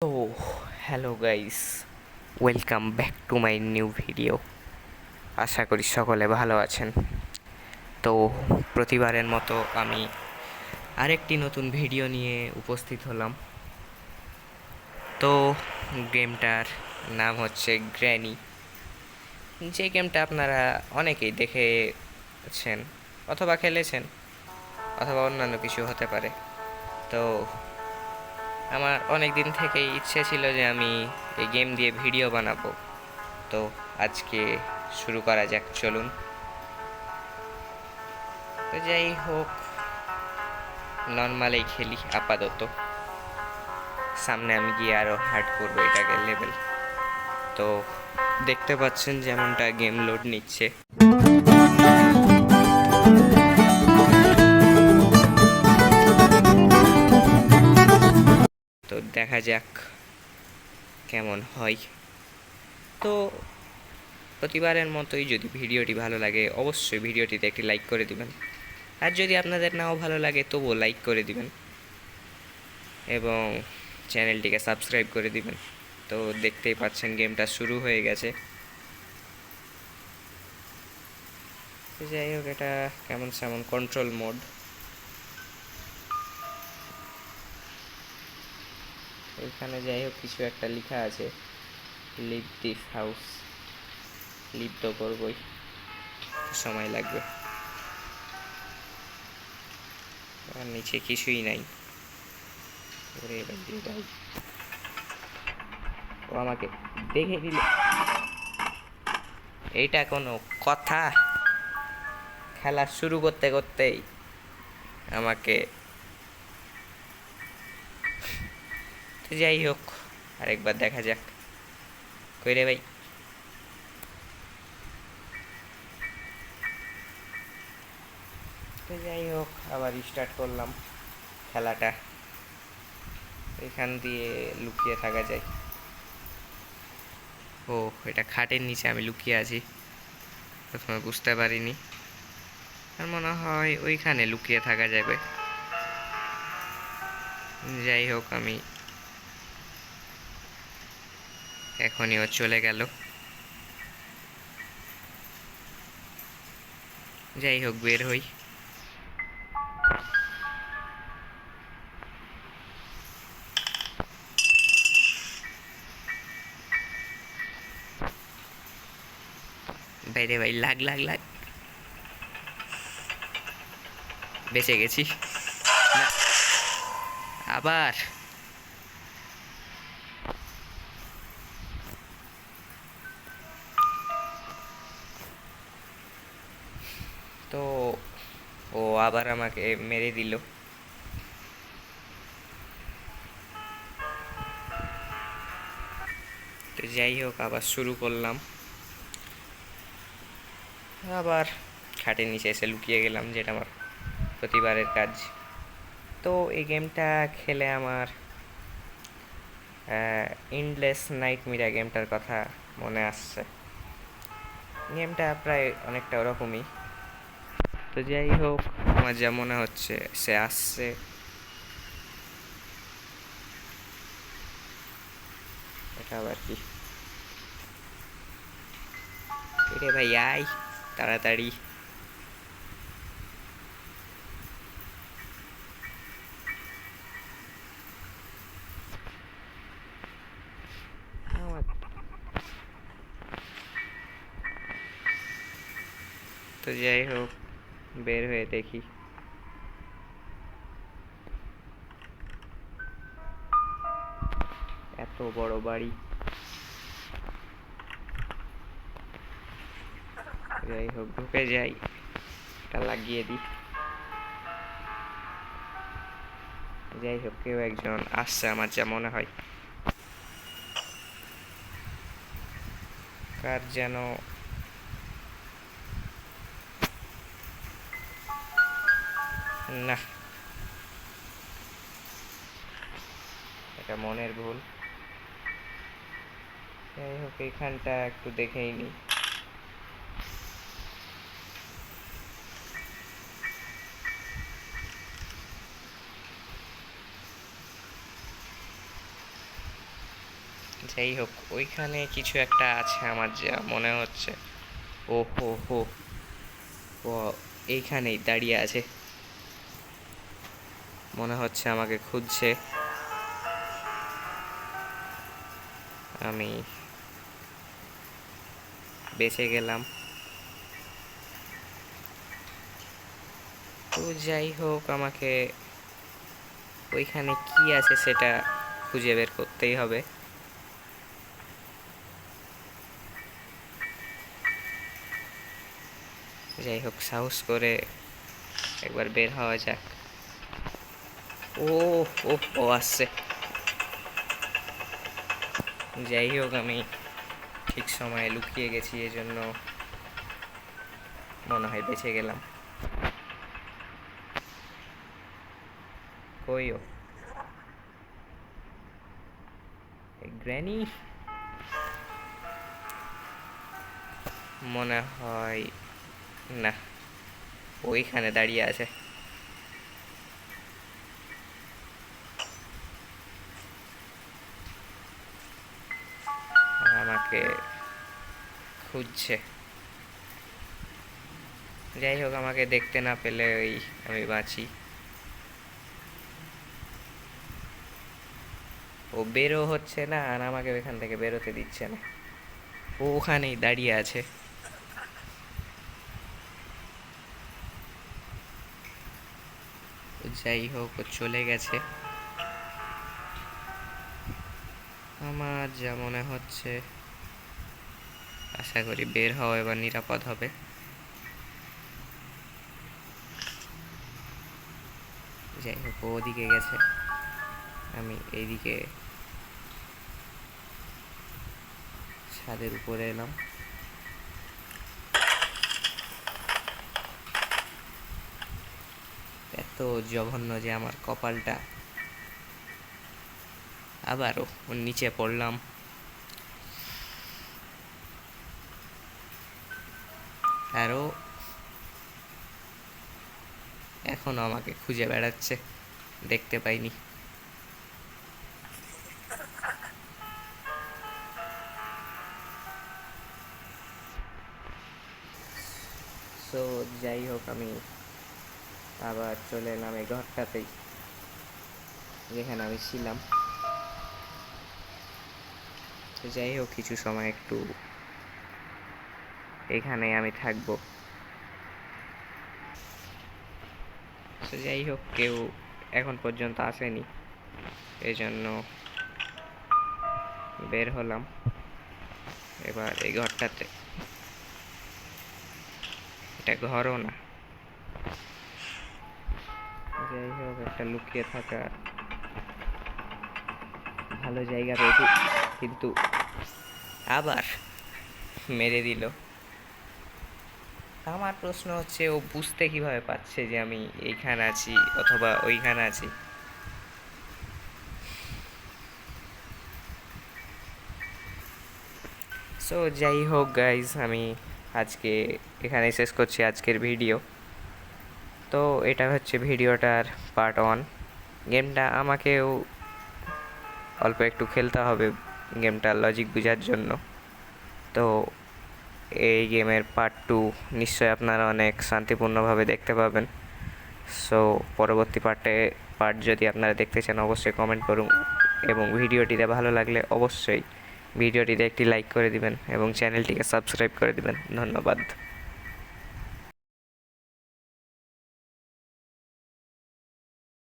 তো hello guys, welcome back to my new video. আশা করি সকলে ভালো আছেন। তো প্রতিবারের মতো আমি আরেকটি নতুন ভিডিও নিয়ে উপস্থিত হলাম। তো গেমটার নাম হচ্ছে গ্র্যানি। যে গেমটা আপনারা অনেকেই দেখেছেন অথবা খেলেছেন অথবা অন্যান্য কিছু হতে পারে। তো আমার অনেক দিন থেকেই ইচ্ছে ছিল যে আমি এই গেম দিয়ে ভিডিও বানাবো। তো আজকে শুরু করা যাক, চলুন। তো যাই হোক, নর্মালেই খেলি আপাতত। সামনে আমি গিয়ে আরও হার্ড করবো এটাকে লেভেল। তো দেখতে পাচ্ছেন যেমনটা গেম লোড নিচ্ছে। তো দেখা যাক কেমন হয়। তো প্রতিবারের মতোই যদি ভিডিওটি ভালো লাগে অবশ্যই ভিডিওটিতে একটি লাইক করে দিবেন। আর যদি আপনাদের নাও ভালো লাগে তবুও লাইক করে দিবেন এবং চ্যানেলটিকে সাবস্ক্রাইব করে দিবেন। তো দেখতেই পাচ্ছেন গেমটা শুরু হয়ে গেছে। যাই হোক, এটা কেমন সেমন কন্ট্রোল মোড। এখানে যাই হোক কিছু একটা লেখা আছে, লিভ দিস হাউস। লিভ তো করবই, সময় লাগবে। আর নিচে কিছুই নাই। ওরে ভাই, ও আমাকে দেখে দিল, এইটা কোনো কথা? খেলা শুরু করতে করতেই আমাকে। তো যাই হোক, আরেকবার দেখা যাক। কই রে ভাই? তো যাই হোক, আবার স্টার্ট করলাম খেলাটা। এখান দিয়ে লুকিয়ে থাকা যায়। ও, এটা খাটের নিচে আমি লুকিয়ে আছি, প্রথমে বুঝতে পারিনি। আর মনে হয় ওইখানে লুকিয়ে থাকা যাবে। যাই হোক, আমি এখনই ও চলে গেল। যাই হোক, বের হই। বাইরে ভাই, লাগ লাগ লাগ। বেঁচে গেছি না, আবার। তো ও আবার আমাকে মেরে দিল। তো যাই হোক, আবার শুরু করলাম। আবার খাটের নিচে এসে লুকিয়ে গেলাম, যেটা আমার প্রতিবারের কাজ। তো এই গেমটা খেলে আমার ইন্ডলেস নাইট মিরা গেমটার কথা মনে আসছে। গেমটা প্রায় অনেকটা ওরকমই। তো যাই হোক, আমার যা মনে হচ্ছে সে আসছে। এটা আবার কি? রে ভাই, আয় তাড়াতাড়ি। আমার তো যাই হোক, বের হয়ে দেখি। এত বড় বাড়ি। যাই হোক, ঢুকে যাই, এটা লাগিয়ে দিই। যাই হোক, কেউ একজন আসছে আমার যা মনে হয়। কার যেন না, এটা মনের ভুল। যাই হোক, এইখানটা একটু দেখেই নি। যাই হোক, ওইখানে কিছু একটা আছে আমার যা মনে হচ্ছে। ও হো হো, ও এইখানেই দাঁড়িয়ে আছে, মনে হচ্ছে আমাকে খুঁজছে। আমি বেঁচে গেলাম। তো যাই হোক, আমাকে ওইখানে কি আছে সেটা খুঁজে বের করতেই হবে। যাই হোক, সাহস করে একবার বের হওয়া যাক। ও ও ও আসছে। যাই হোক, আমি ঠিক সময়ে লুকিয়ে গেছি, এজন্য মনে হয় বেঁচে গেলাম। কইও গ্র্যানি, মনে হয় না, ওইখানে দাঁড়িয়ে আছে। আমাকে খুঁজছে। যাই হোক, আমাকে দেখতে না পেলে ওই আমি বাঁচি। ও বেরো হচ্ছে না, আর আমাকে ওইখান থেকে বেরোতে দিচ্ছে না। ও ওখানেই দাঁড়িয়ে আছে। যাই হোক, ও চলে গেছে। আমার যা মনে হচ্ছে, আশা করি বের হওয়া এবার নিরাপদ হবে। যাই হোক, ও ওদিকে গেছে, আমি এইদিকে ছাদের উপরে এলাম। এত জঘন্য যে আমার কপালটা। আবারও ওর নিচে পড়লাম। আরও এখনো আমাকে খুঁজে বেড়াচ্ছে, দেখতে পাইনি। সো যাই হোক, আমি আবার চলে এলাম এই ঘরটাতেই, যেখানে আমি ছিলাম। তো যাই হোক, কিছু সময় একটু এখানে আমি থাকবো। তো যাই হোক, কেউ এখন পর্যন্ত আসেনি, এই জন্য বের হলাম এবার এই ঘরটাতে। এটা ঘরও না। যাই হোক, একটা লুকিয়ে থাকা ভালো জায়গা পেয়েছি, কিন্তু আবার মেরে দিল। আমার প্রশ্ন হচ্ছে, ও বুঝতে কিভাবে পারছে যে আমি এইখানে আছি অথবা ওইখানে আছি। সো যাই হোক গাইজ, আমি আজকে এখানে শেষ করছি আজকের ভিডিও। তো এটা হচ্ছে ভিডিওটার পার্ট 1। গেমটা আমাকেও অল্প একটু খেলতে হবে গেমটার লজিক বোঝার জন্য। তো এই গেমের পার্ট 2 নিশ্চয়ই আপনারা অনেক শান্তিপূর্ণভাবে দেখতে পাবেন। সো পরবর্তী পার্ট যদি আপনারা দেখতে চান, অবশ্যই কমেন্ট করুন, এবং ভিডিওটিতে ভালো লাগলে অবশ্যই ভিডিওটিতে একটি লাইক করে দিবেন এবং চ্যানেলটিকে সাবস্ক্রাইব করে দিবেন। ধন্যবাদ।